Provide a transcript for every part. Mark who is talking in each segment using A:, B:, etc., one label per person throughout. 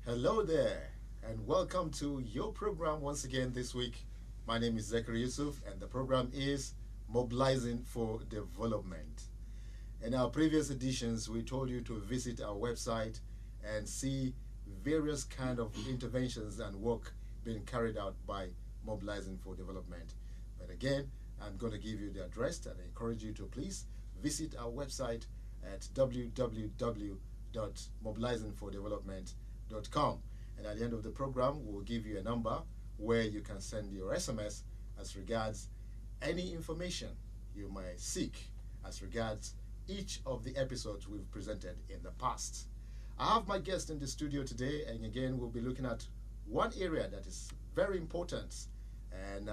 A: Hello there, and welcome to your program once again this week. My name is Zachary Yusuf, and the program is Mobilizing for Development. In our previous editions, we told you to visit our website and see various kind of interventions and work being carried out by Mobilizing for Development. But again, I'm going to give you the address, and I encourage you to please visit our website at www.mobilizingfordevelopment.com. And at the end of the program, we'll give you a number where you can send your SMS as regards any information you might seek as regards each of the episodes we've presented in the past. I have my guest in the studio today, and again, we'll be looking at one area that is very important. And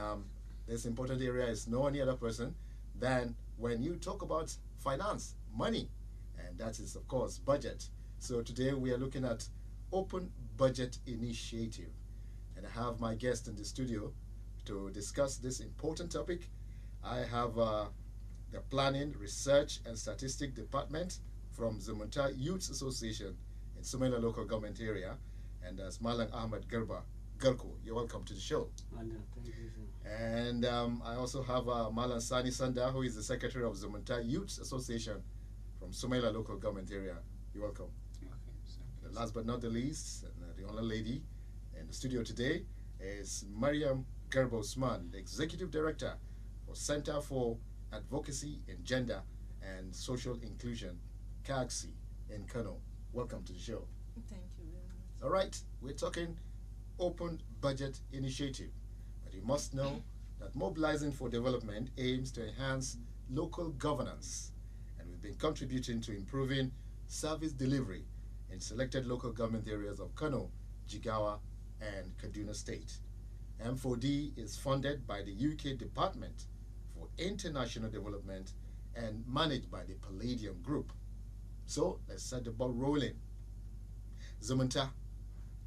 A: this important area is no any other person than when you talk about finance, money, and that is, of course, budget. So today we are looking at Open Budget Initiative, and I have my guest in the studio to discuss this important topic. I have the Planning, Research and Statistic Department from Zumunta Youth Association in Sumaila local government area, and that's Malang Ahmed Garko. You're welcome to the show.
B: Thank you.
A: And I also have Malan Sani Sanda, who is the secretary of Zumunta Youth Association from Sumaila local government area. You're welcome.
B: Okay,
A: Last but not the least, the only lady in the studio today is Mariam Garba Usman, the Executive Director for Center for Advocacy in Gender and Social Inclusion, CAGSI, in Kano. Welcome to the show.
C: Thank you very much.
A: All right, we're talking Open Budget Initiative. But you must know that Mobilizing for Development aims to enhance local governance, and we've been contributing to improving service delivery in selected local government areas of Kano, Jigawa, and Kaduna State. M4D is funded by the UK Department for International Development and managed by the Palladium Group. So let's set the ball rolling. Zumunta,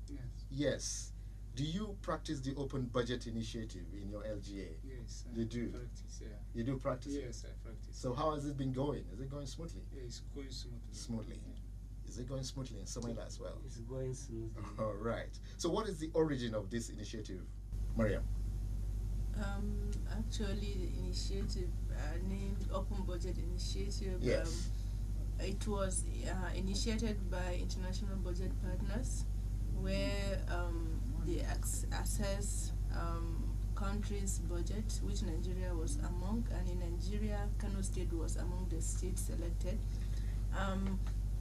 B: Yes.
A: yes. Do you practice the Open Budget Initiative in your LGA?
B: Yes.
A: You do?
B: Practice, yeah.
A: You do practice it?
B: Yes, I practice.
A: So how has it been going? Is it going smoothly?
B: Yeah, it's going smoothly.
A: Smoothly. Is it going smoothly in Somalia as well?
B: It's going smoothly.
A: All right. So what is the origin of this initiative, Mariam?
C: Actually, the initiative named Open Budget Initiative.
A: Yes.
C: It was initiated by international budget partners, where they assess countries' budget, which Nigeria was among, and in Nigeria, Kano State was among the states selected.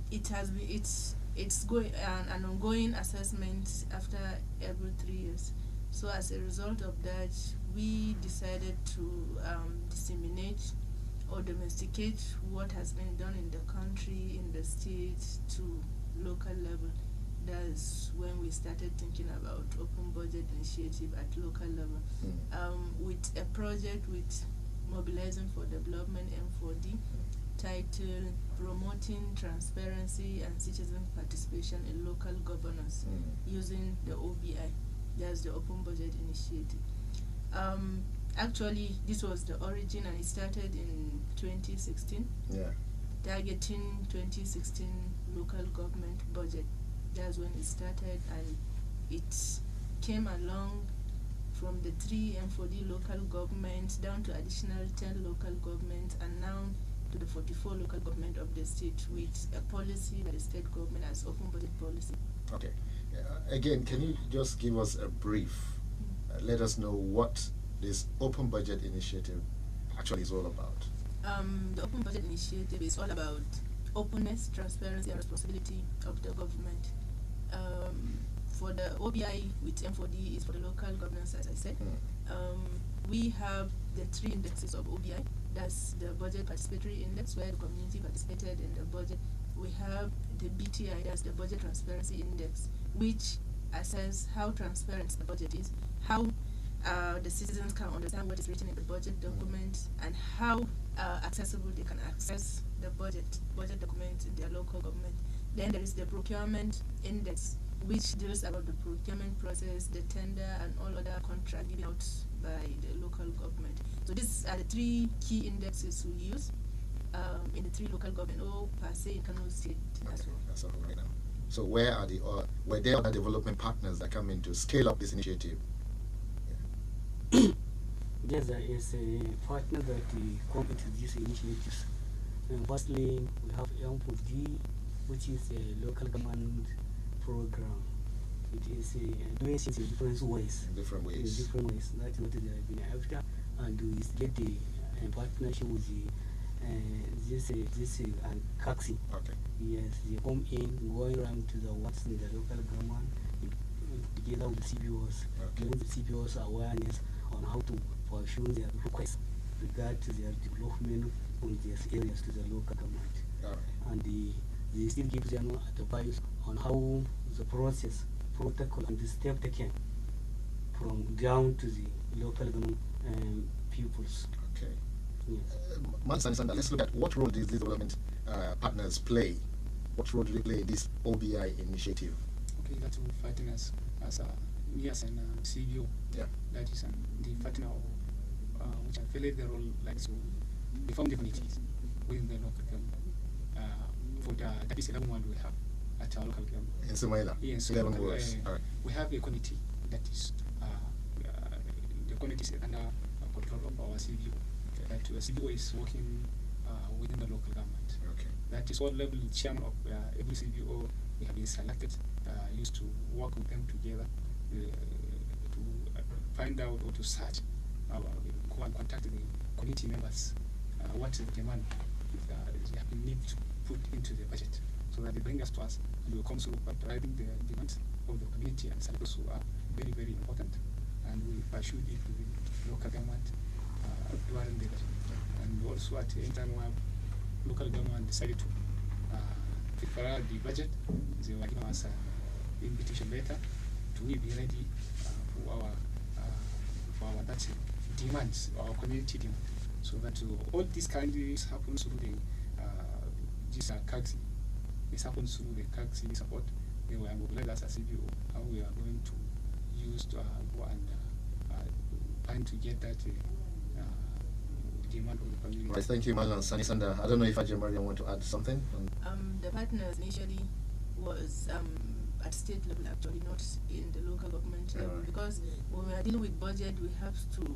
C: It has been it's going an ongoing assessment after every 3 years. So as a result of that, we decided to disseminate or domesticate what has been done in the country, in the state, to local level. That's when we started thinking about Open Budget Initiative at local level, with a project with Mobilizing for Development M4D, titled Promoting Transparency and Citizen Participation in Local Governance using the OBI. That's the Open Budget Initiative. Actually, this was the origin, and it started in 2016, targeting 2016 local government budget. That's when it started, and it came along from the 3 M4D local governments down to additional 10 local governments, and now to the 44 local government of the state, with a policy by the state government as open budget policy.
A: Okay. Again, can you just give us a brief? Let us know what this Open Budget Initiative actually is all about.
C: The Open Budget Initiative is all about openness, transparency, and responsibility of the government. For the OBI with M4D is for the local governance, as I said. We have the 3 indexes of OBI. That's the Budget Participatory Index, where the community participated in the budget. We have the BTI, that's the Budget Transparency Index, which assesses how transparent the budget is, how the citizens can understand what is written in the budget document, and how accessible they can access the budget document in their local government. Then there is the Procurement Index, which deals about the procurement process, the tender, and all other contracts given out by the local government. So these are the 3 key indexes we use in the 3 local government, or per se in Kano State.
A: Okay, that's all right now. So were there other development partners that come in to scale up this initiative?
D: Yes, there is a partner that come into these initiatives. Firstly, we have M4D, which is a local government program. It is doing things in different ways.
A: In different ways.
D: In different ways. That's what they have been after, and we get the partnership with the this CAXI.
A: Okay.
D: Yes, they come in, going around to the what's in the local government together with the CBOs,
A: Okay.
D: giving the CBOs awareness on how to pursue their requests regard to their development on these areas to the local government.
A: All right.
D: And they still give them advice on how the process, protocol, and the step taken from down to the local government pupils.
A: Okay.
D: Yes.
A: Sanda, let's look at what role these development partners play. What role do they play in this OBI initiative?
B: Okay, that will fighting as yes and CBO.
A: Yeah.
B: That is the partner which have played the role like to reform the communities within the local government. For that is 11 one we have at our local government.
A: In Sumaila?
B: Yes,
A: 11 words. All right.
B: we have a committee that is the committee is under control of our CBO. That CBO is working within the local government.
A: Okay.
B: That is what level chairman of every CBO we have been selected used to work with them together to find out or to search, go and contact the committee members what is the demand they have need to put into the budget, so that they bring us to us and we will come through by driving the demands of the community and services who are very, very important, and we pursue it with the local government during the budget. And also at the time when local government decided to prepare the budget, they were giving us an invitation letter to be ready for our that's demands, our community demand. So that all these kinds happen through the this CAXI. This happens through the CAXI support. They were mobilized as a CBO, how we are going to use to go and trying to get that demand of the community.
A: Right, thank you, Malan Sanda. I don't know if Ajay Mariam want to add something.
C: The partners initially was at state level, actually, not in the local government level, because when we are dealing with budget, we have to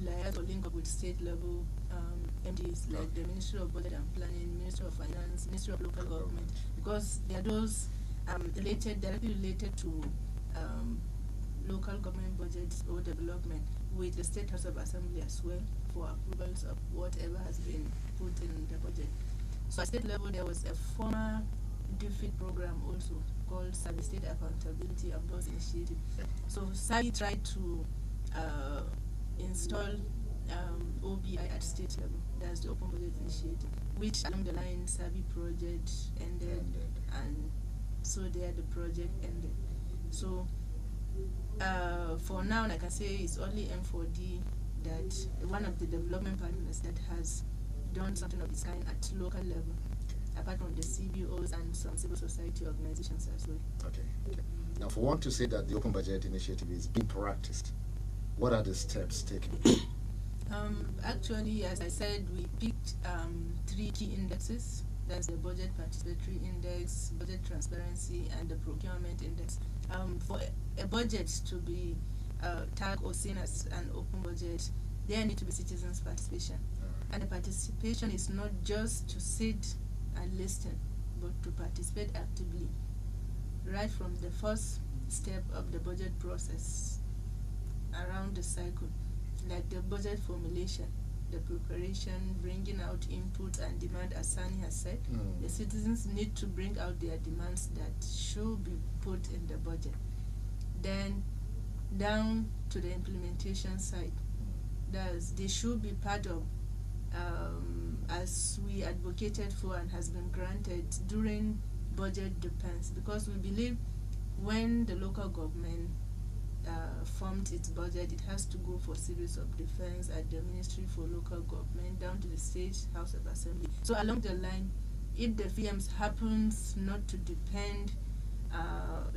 C: liaise or link up with state level MDs like the Ministry of Budget and Planning, Ministry of Finance, Ministry of Local Government, because they are those directly related to local government budgets or development, with the State House of Assembly as well for approvals of whatever has been put in the budget. So at state level, there was a former DFID program also called Service State Accountability and Boss Initiative. So SAI tried to install OBI at state level. That's the Open Budget Initiative, which along the line SABI project ended, and so there the project ended. So for now, like I say, it's only M4D that one of the development partners that has done something of this kind at local level, apart from the CBOs and some civil society organizations as well.
A: Okay. Now, for one to say that the Open Budget Initiative is being practiced, what are the steps taken?
C: Actually, as I said, we picked 3 key indexes. That's the Budget Participatory Index, Budget Transparency, and the Procurement Index. For a budget to be tagged or seen as an open budget, there need to be citizens' participation. And the participation is not just to sit and listen, but to participate actively, right from the first step of the budget process around the cycle, like the budget formulation, the preparation, bringing out input and demand, as Sani has said. The citizens need to bring out their demands that should be put in the budget. Then down to the implementation side, they should be part of, as we advocated for and has been granted during budget defense, because we believe when the local government formed its budget, it has to go for series of defense at the Ministry for Local Government down to the State House of Assembly. So along the line, if the VMs happens not to depend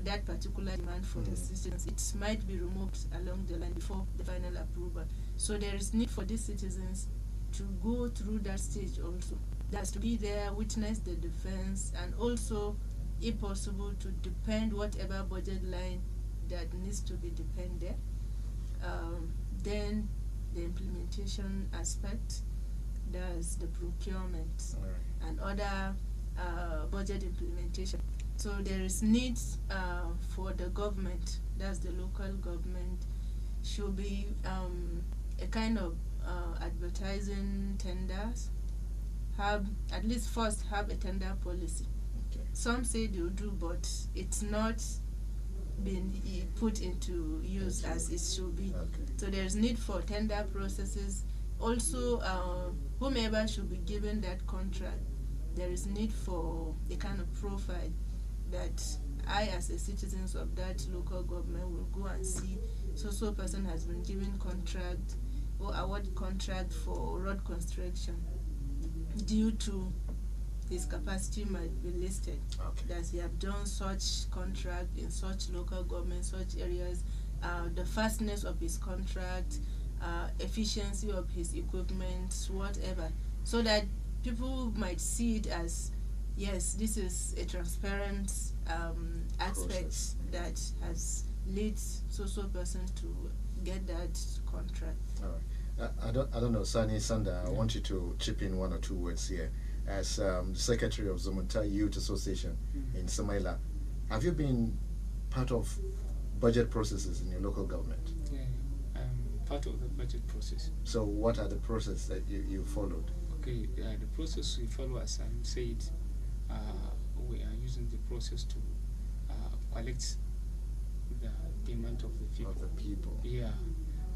C: that particular demand for the citizens, it might be removed along the line before the final approval. So there is need for these citizens to go through that stage also. That's to be there, witness the defense, and also if possible, to depend whatever budget line that needs to be depended. Then the implementation aspect, that's the procurement and other budget implementation. So there is needs for the government, that's the local government, should be a kind of advertising tenders, have at least first have a tender policy.
A: Okay.
C: Some say they do, but it's not been put into use as it should be.
A: Okay.
C: So there's need for tender processes. Also, whomever should be given that contract, there is need for a kind of profile that I, as a citizen of that local government, will go and see so person has been given contract or award contract for road construction due to his capacity might be listed.
A: Okay.
C: That he have done such contract in such local government, such areas, the fastness of his contract, efficiency of his equipment, whatever, so that people might see it as, yes, this is a transparent aspect
A: Process.
C: that has led so person to get that contract.
A: All right. I don't know, Sani Sanda, I want you to chip in one or two words here. As Secretary of Zumunta Youth Association in Samaila, have you been part of budget processes in your local government?
B: Yeah, I'm part of the budget process.
A: So what are the processes that you followed?
B: Okay, the process we follow, as I said, we are using the process to collect the demand of the people.
A: Of the people.
B: Yeah,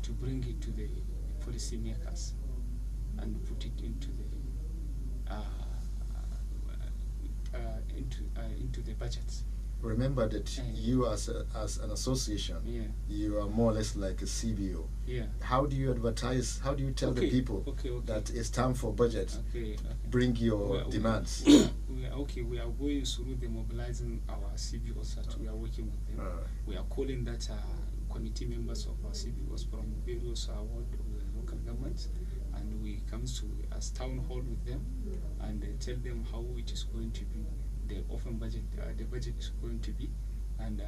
B: to bring it to the policy makers and put it into the into the budget.
A: Remember that you as an association,
B: Yeah,
A: you are more or less like a CBO.
B: yeah.
A: How do you advertise? How do you tell the
B: Okay,
A: people
B: okay.
A: that it's time for budget?
B: Okay.
A: Bring your
B: Well,
A: demands.
B: We are going through the mobilizing our CBOs that we are working with them. We are calling that committee members of our CBOs from various ward of the local governments, and we come to a town hall with them and tell them how it is going to be, the open budget, the budget is going to be, and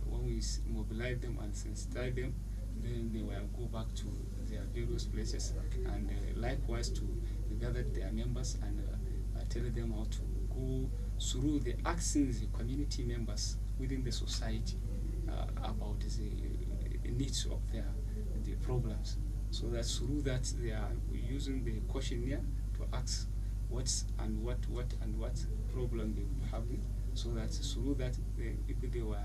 B: when we mobilize them and sensitize them, then they will go back to their various places, and likewise to gather their members and tell them how to go through the actions the community members within the society about the needs of the problems. So that through that they are using the questionnaire to ask what problem they were having, so that through that if they were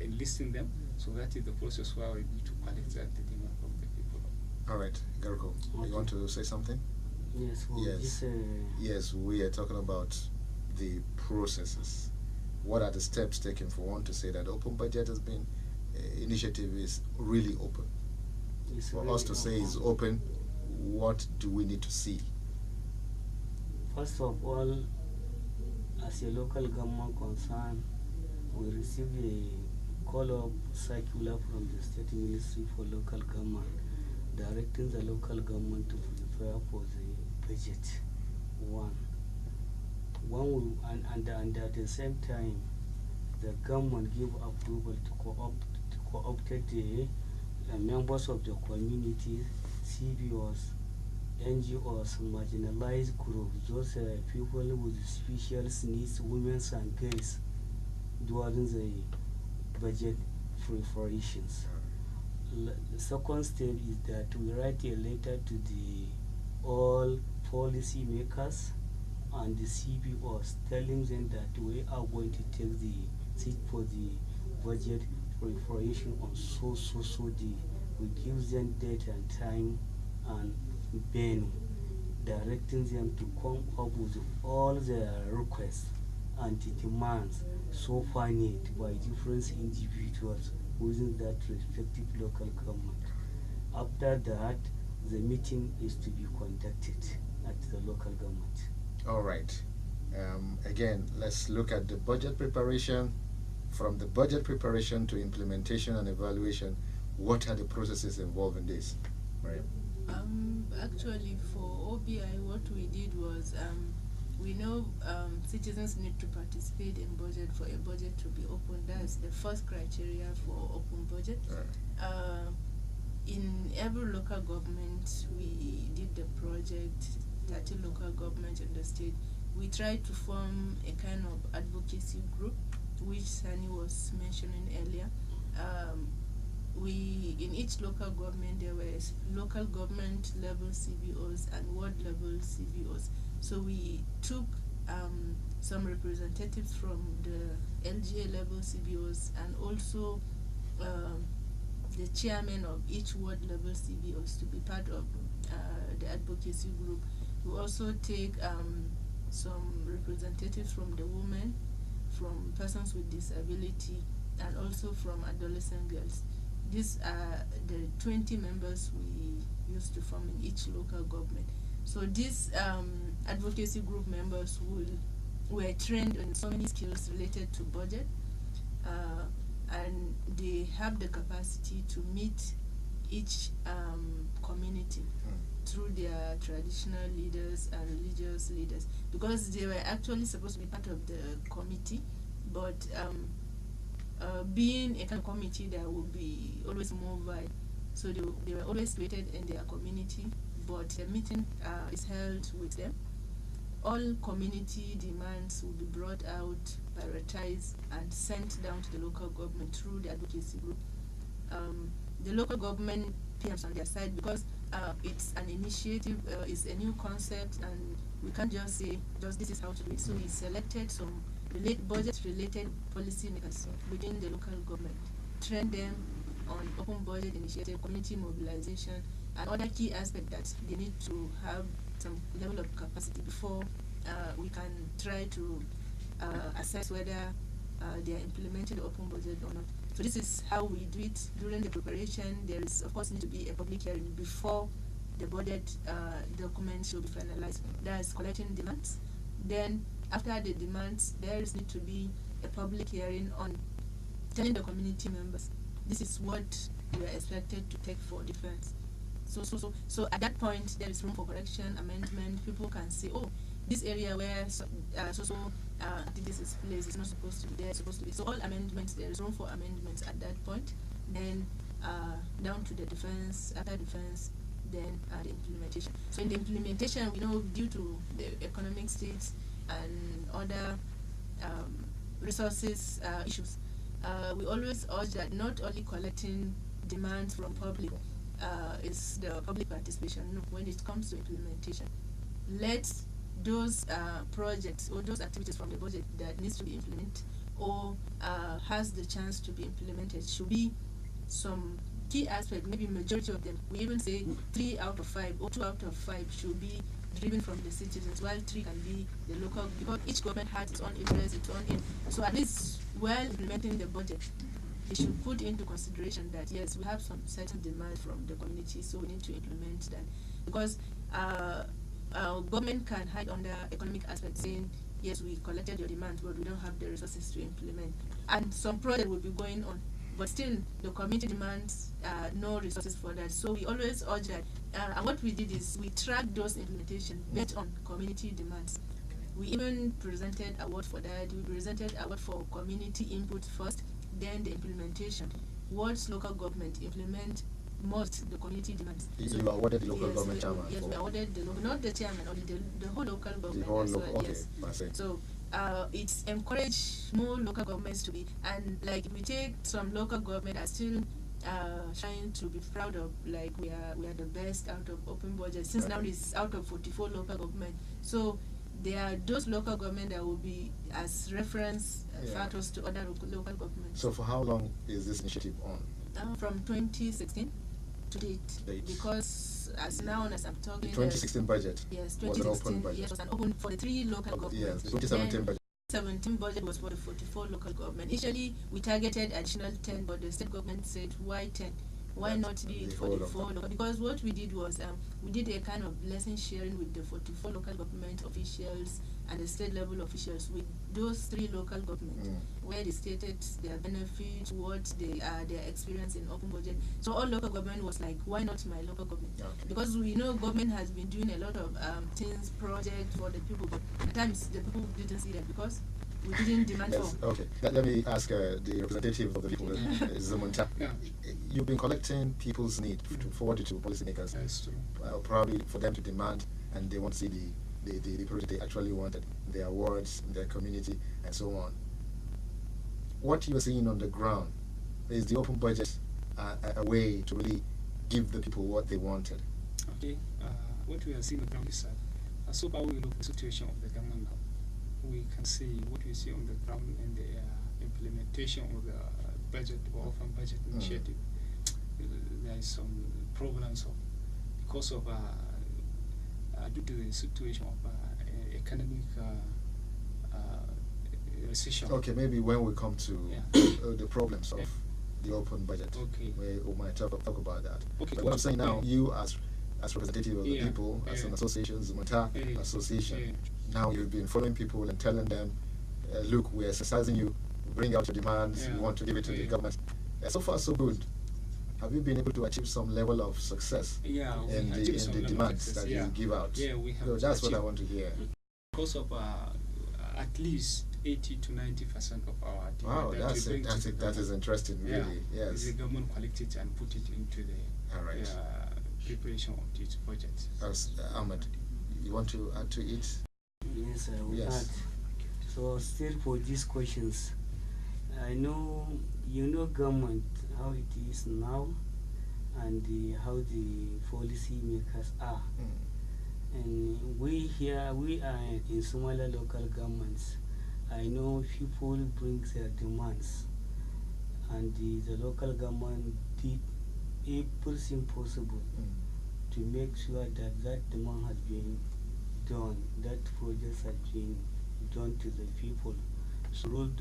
B: enlisting them, so that is the process where we need to collect that the demand from the people.
A: All right, Garko, you want to say something?
D: Yes, well,
A: Yes.
D: this,
A: Yes, we are talking about the processes. What are the steps taken for one to say that open budget has been initiative is really open?
D: it's
A: For
D: really
A: us to say it's open, what do we need to see?
D: First of all, as a local government concern, we received a call-up circular from the State Ministry for Local Government directing the local government to prepare for the budget. And at the same time, the government give approval to co-opt the members of the community, CBOs, NGOs, marginalized groups, those people with special needs, women and girls, during the budget preparations. The second step is that we write a letter to all policy makers and the CBOs, telling them that we are going to take the seat for the budget preparation on so day. We give them date and time and venue, directing them to come up with all their requests and the demands so far made by different individuals within that respective local government. After that, the meeting is to be conducted at the local government.
A: All right. Again, let's look at the budget preparation. From the budget preparation to implementation and evaluation, what are the processes involved in this? Right.
C: Actually, for OBI, what we did was we know citizens need to participate in budget for a budget to be open. That's the first criteria for open budget. In every local government, we did the project, 30 local governments in the state. We tried to form a kind of advocacy group, which Sani was mentioning earlier. In each local government, there were local government level CBOs and ward level CBOs. So we took some representatives from the LGA level CBOs and also the chairman of each ward level CBOs to be part of the advocacy group. We also take some representatives from the women, from persons with disability, and also from adolescent girls. These are the 20 members we used to form in each local government. So these advocacy group members were trained in so many skills related to budget, and they have the capacity to meet each community through their traditional leaders and religious leaders, because they were actually supposed to be part of the committee, but being a kind of committee that would be always mobile, so they were always situated in their community, but the meeting is held with them. All community demands will be brought out, prioritized, and sent down to the local government through the advocacy group. The local government PMs on their side, because it's an initiative, it's a new concept, and we can't just say just this is how to do it. So we selected some budget-related policy makers within the local government, train them on open budget initiative, community mobilization, and other key aspects that they need to have some level of capacity before we can try to assess whether they are implementing the open budget or not. So this is how we do it. During the preparation, there is of course need to be a public hearing before the budget documents should be finalized. That is collecting demands. Then after the demands, there is need to be a public hearing on telling the community members this is what we are expected to take for defense. So at that point, there is room for correction, amendment. People can say, oh, this area where activities is placed is not supposed to be there, it's supposed to be. So all amendments, there is room for amendments at that point. Then down to the defense, after defense, then the implementation. So in the implementation, we know due to the economic states and other resources issues, we always urge that not only collecting demands from public is the public participation. No, when it comes to implementation, let those projects or those activities from the budget that needs to be implemented or has the chance to be implemented should be some key aspect, maybe majority of them. We even say 3 out of 5 or 2 out of 5 should be driven from the citizens, while 3 can be the local, because each government has its own interest, its own aim. So at least while implementing the budget, they should put into consideration that yes, we have some certain demand from the community, so we need to implement that. Because government can hide under economic aspects, saying yes, we collected your demand, but we don't have the resources to implement, and some project will be going on, but still the community demands no resources for that. So we always urge that, and what we did is we tracked those implementation based on community demands. We even presented award for that. We presented award for community input first, then the implementation. What local government implement most the community demands.
A: You awarded the local government chairman?
C: Yes, we awarded the local, not the chairman, only the whole local government.
A: The whole
C: as
A: local,
C: well,
A: okay,
C: yes. So it's encouraged more local governments to be, and like we take some local government are still trying to be proud of, like we are the best out of open budget, since now it's out of 44 local government. So there are those local government that will be as reference factors to other local governments.
A: So for how long is this initiative on?
C: From 2016 to date. Because as now as I'm talking,
A: the 2016 budget,
C: yes, 2016
A: was an open budget.
C: Yes, was an open for the 3 local governments.
A: Yes, the 2017 budget.
C: 2017 budget was for the 44 local government. Initially, we targeted additional 10, but the state government said, why 10? Why
A: That's
C: not do it
A: the
C: for
A: whole
C: the
A: of
C: four
A: them.
C: local? Because what we did was we did a kind of lesson sharing with the 44 local government officials and the state level officials with those 3 local governments, where they stated their benefits, what they their experience in open budget. So all local government was like, why not my local government?
A: Okay.
C: Because we know government has been doing a lot of things, projects for the people, but at times the people didn't see that because we didn't demand
A: Yes,
C: for.
A: okay. Let me ask the representative of the people, Zumunta.
B: Yeah.
A: You've been collecting people's need to forward it to policymakers,
B: That's true.
A: probably for them to demand, and they want to see the project they actually wanted, their wards, their community, and so on. What you're seeing on the ground, is the open budget a way to really give the people what they wanted?
B: Okay. What we are seeing on the ground is so far we look at the situation of the government now. We can see what we see on the ground in the implementation of the budget or open budget initiative. There is some problems because of due to the situation of economic recession.
A: Okay, maybe when we come to the problems of the open budget,
B: Okay.
A: we might talk about that.
B: Okay.
A: But what I'm saying now, you as representative of the people, as an association, Zumunta Association, now you've been following people and telling them, look, we're exercising you, bring out your demands, we want to give it to the government. So far, so good. Have you been able to achieve some level of success in the demands that you give out?
B: Yeah, we have.
A: So that's what I want to hear.
B: Because of at least 80 to 90% of our demand.
A: Wow, that is interesting, really. Yes.
B: The government collect it and put it into the preparation of this budget.
A: Ahmed, you want to add to it?
D: Yes, I will
A: Yes.
D: add. So still for these questions, I know government, how it is now, and how the policy makers are. And we are in Somalia local governments. I know people bring their demands, and the local government did everything possible to make sure that demand has been done, that projects have been done to the people. Through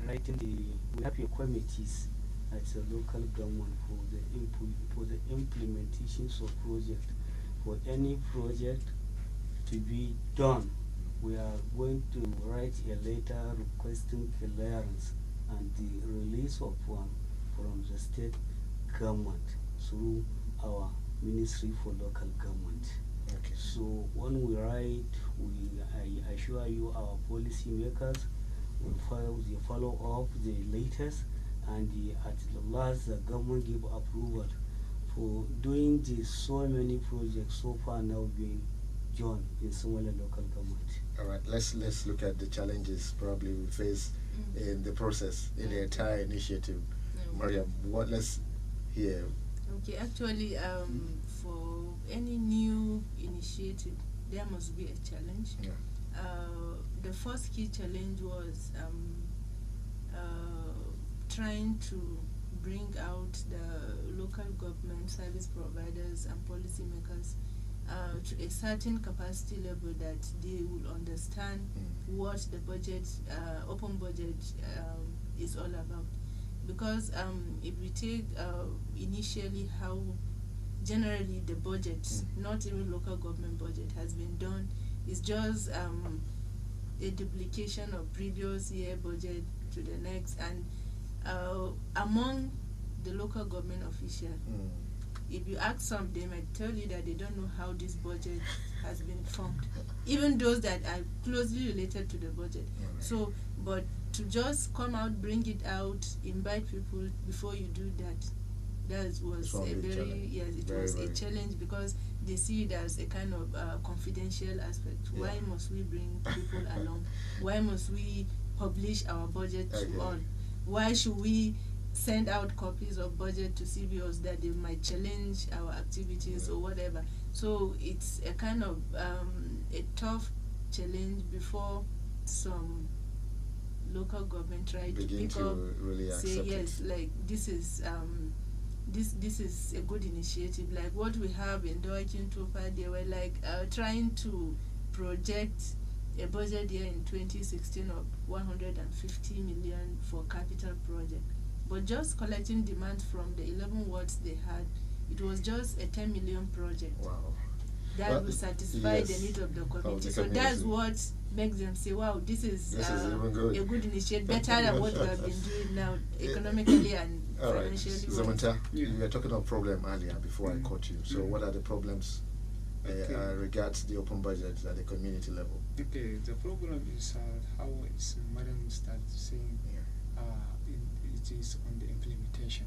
D: we have committees at the local government for the implementations of project. For any project to be done, we are going to write a letter requesting clearance and the release of one from the state government through our Ministry for Local Government.
A: Okay.
D: So when we write, I assure you our policy makers will follow up the latest, and at the last the government give approval for doing this. So many projects so far now being done in Somalia local government.
A: All right, let's look at the challenges probably we face in the process, in the entire initiative. Mariam, let's hear.
C: Okay, actually, for any new initiative, there must be a challenge.
A: Yeah.
C: The first key challenge was trying to bring out the local government service providers and policymakers to a certain capacity level that they will understand what the budget, open budget, is all about. Because if we take initially how generally the budget, not even local government budget, has been done, is just a duplication of previous year budget to the next, and among the local government official, if you ask some, they might tell you that they don't know how this budget has been formed, even those that are closely related to the budget. So, but to just come out, bring it out, invite people before you do that, that was a very, it was a challenge, because they see it as a kind of confidential aspect. Why must we bring people along? Why must we publish our budget to all? Why should we send out copies of budget to CBOs that they might challenge our activities or whatever? So it's a kind of a tough challenge before some local government try to pick up,
A: really
C: say yes, like this is this is a good initiative. Like what we have in Doakin Topa, they were like trying to project a budget year in 2016 of 150 million for capital project. for just collecting demand from the 11 wards they had. It was just a 10 million project.
A: Wow.
C: That
A: Well,
C: will satisfy
A: yes,
C: the need of the
A: of
C: community.
A: the
C: So that's
A: community.
C: what makes them say, wow, this is
A: even good.
C: a good initiative, better than what we have been doing now, economically and
A: All right,
C: financially.
A: Zamanta,
B: Yeah.
A: you were talking about problem earlier before I caught you. So, what are the problems
B: Okay.
A: regards the open budget at the community level?
B: Okay, the problem is how it's Madam started saying it is on the implementation.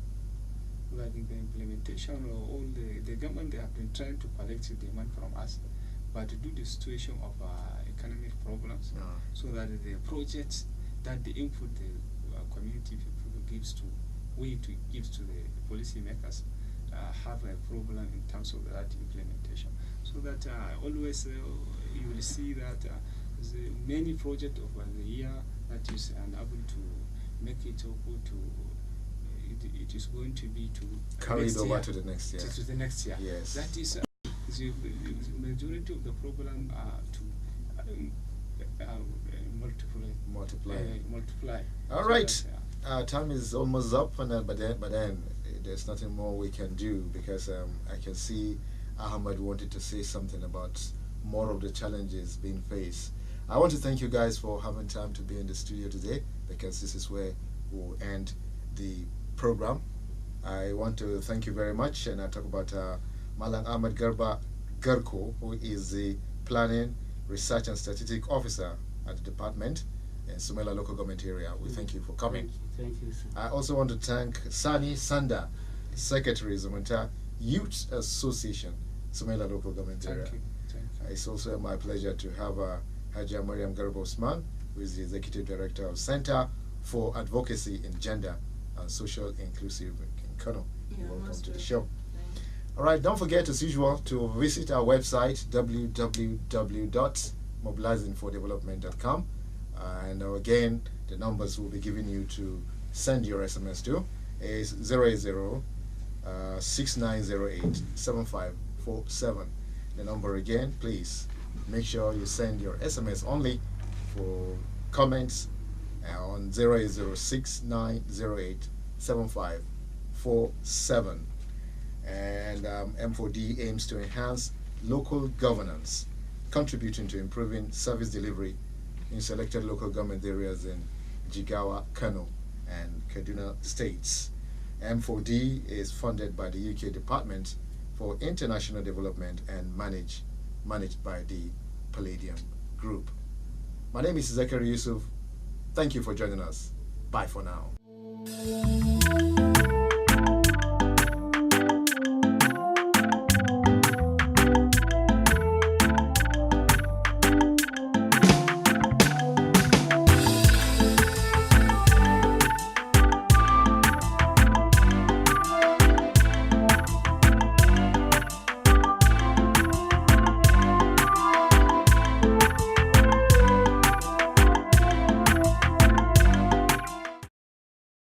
B: Regarding the implementation, all the government, they have been trying to collect the demand from us, but due to the situation of economic problems, so that the projects that the input the community people gives to the policy makers have a problem in terms of that implementation. So that always you will see that the many projects over the year that is unable to make it go to it is going to be to
A: Carried over
B: year,
A: to the next year.
B: to the next year.
A: Yes.
B: That is the majority of the problem to multiply.
A: All
B: So
A: right.
B: that,
A: Time is almost up, and but then there's nothing more we can do because I can see Ahmed wanted to say something about more of the challenges being faced. I want to thank you guys for having time to be in the studio today, because this is where we'll end the program. I want to thank you very much, and I talk about Malang Ahmed Garba Garko, who is the Planning, Research and Strategic Officer at the department in Sumela local government area. We thank you for coming.
D: Thank you, sir.
A: I also want to thank Sani Sanda, Secretary, Zamanta Youth Association, Sumela local government area.
B: Thank you.
A: It's also my pleasure to have Haja Mariam Garba Osman, who is the Executive Director of Center for Advocacy in Gender and Social Inclusive in Kano.
C: Yeah,
A: Welcome
C: most
A: to the
C: welcome.
A: show. All right, don't forget, as usual, to visit our website, www.mobilizingfordevelopment.com. And again, the numbers we'll be giving you to send your SMS to is 080 6908 7547. The number again, please make sure you send your SMS only for comments on 080 6908 7547. And M4D aims to enhance local governance, contributing to improving service delivery in selected local government areas in Jigawa, Kano, and Kaduna states. M4D is funded by the UK Department for International Development and managed by the Palladium Group. My name is Zachary Yusuf. Thank you for joining us. Bye for now.